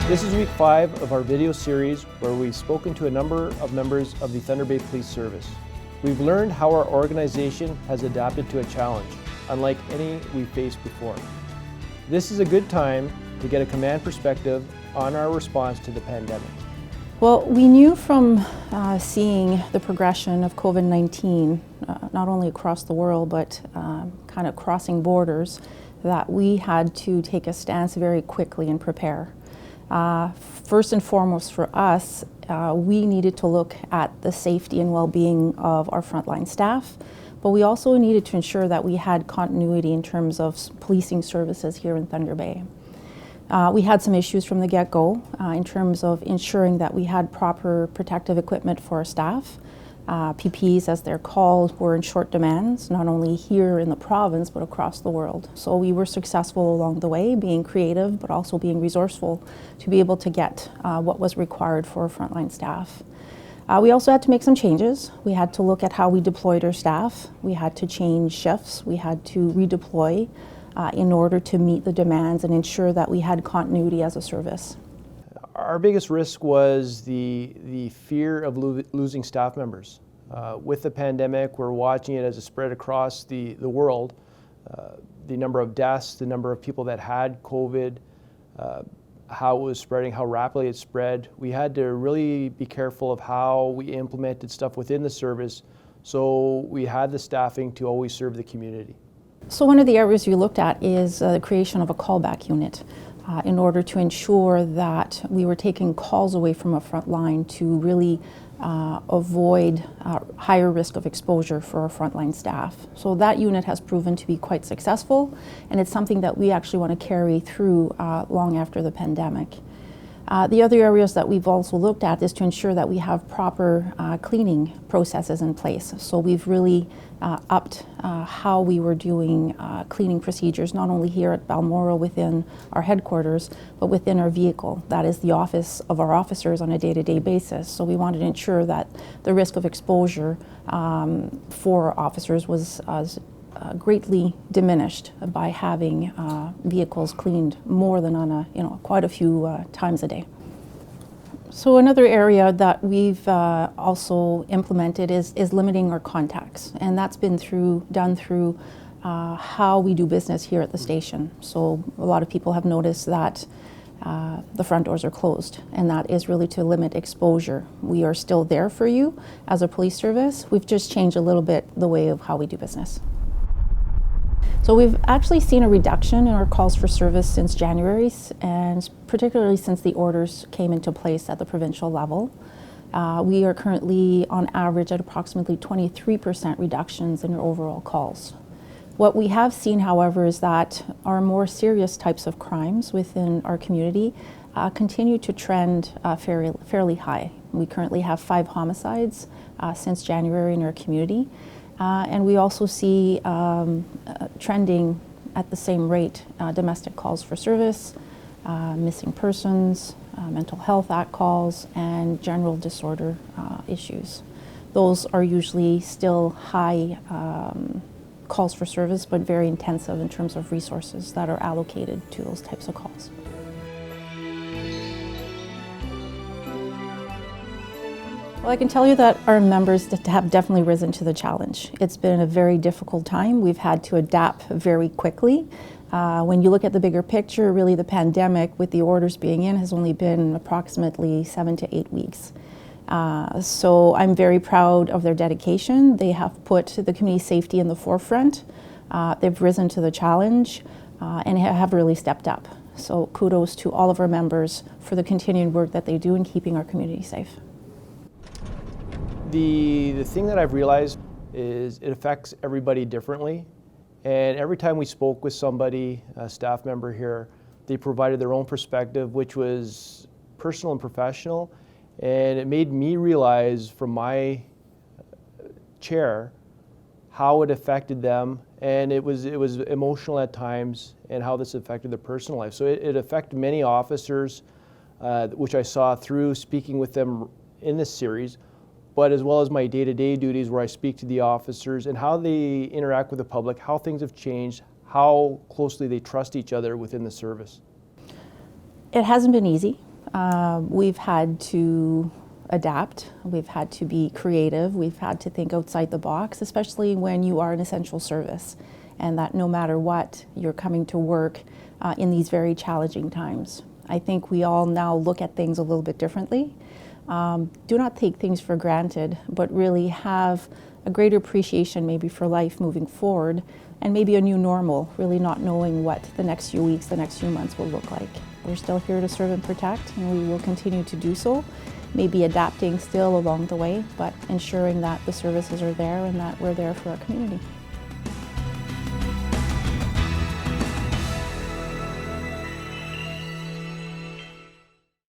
This is week 5 of our video series where we've spoken to a number of members of the Thunder Bay Police Service. We've learned how our organization has adapted to a challenge, unlike any we've faced before. This is a good time to get a command perspective on our response to the pandemic. Well, we knew from seeing the progression of COVID-19, not only across the world, but kind of crossing borders, that we had to take a stance very quickly and prepare. First and foremost for us, we needed to look at the safety and well-being of our frontline staff, but we also needed to ensure that we had continuity in terms of policing services here in Thunder Bay. We had some issues from the get-go in terms of ensuring that we had proper protective equipment for our staff. PPEs, as they're called, were in short demands, not only here in the province, but across the world. So we were successful along the way, being creative, but also being resourceful to be able to get what was required for our frontline staff. We also had to make some changes. We had to look at how we deployed our staff. We had to change shifts. We had to redeploy in order to meet the demands and ensure that we had continuity as a service. Our biggest risk was the fear of losing staff members. With the pandemic, we're watching it as it spread across the world. The number of deaths, the number of people that had COVID, how it was spreading, how rapidly it spread. We had to really be careful of how we implemented stuff within the service so we had the staffing to always serve the community. So one of the areas we looked at is the creation of a callback unit. In order to ensure that we were taking calls away from a front line to really avoid higher risk of exposure for our frontline staff. So that unit has proven to be quite successful, and it's something that we actually want to carry through long after the pandemic. The other areas that we've also looked at is to ensure that we have proper cleaning processes in place. So we've really upped how we were doing cleaning procedures, not only here at Balmoral within our headquarters, but within our vehicle. That is the office of our officers on a day-to-day basis. So we wanted to ensure that the risk of exposure for our officers was greatly diminished by having vehicles cleaned more than on quite a few times a day. So another area that we've also implemented is limiting our contacts, and that's been done through how we do business here at the station. So a lot of people have noticed that the front doors are closed, and that is really to limit exposure. We are still there for you as a police service. We've just changed a little bit the way of how we do business. So we've actually seen a reduction in our calls for service since January, and particularly since the orders came into place at the provincial level. We are currently on average at approximately 23% reductions in our overall calls. What we have seen, however, is that our more serious types of crimes within our community continue to trend fairly high. We currently have 5 homicides since January in our community. And we also see trending at the same rate domestic calls for service, missing persons, mental health act calls, and general disorder issues. Those are usually still high calls for service, but very intensive in terms of resources that are allocated to those types of calls. Well, I can tell you that our members have definitely risen to the challenge. It's been a very difficult time. We've had to adapt very quickly. When you look at the bigger picture, really the pandemic, with the orders being in, has only been approximately 7 to 8 weeks. So I'm very proud of their dedication. They have put the community safety in the forefront. They've risen to the challenge and have really stepped up. So kudos to all of our members for the continued work that they do in keeping our community safe. The thing that I've realized is it affects everybody differently, and every time we spoke with somebody, a staff member here, they provided their own perspective, which was personal and professional, and it made me realize from my chair how it affected them, and it was emotional at times, and how this affected their personal life. So it affected many officers, which I saw through speaking with them in this series, but as well as my day-to-day duties where I speak to the officers and how they interact with the public, how things have changed, how closely they trust each other within the service. It hasn't been easy. We've had to adapt, we've had to be creative, we've had to think outside the box, especially when you are an essential service, and that no matter what, you're coming to work in these very challenging times. I think we all now look at things a little bit differently. Do not take things for granted, but really have a greater appreciation maybe for life moving forward, and maybe a new normal, really not knowing what the next few weeks, the next few months will look like. We're still here to serve and protect, and we will continue to do so, maybe adapting still along the way, but ensuring that the services are there and that we're there for our community.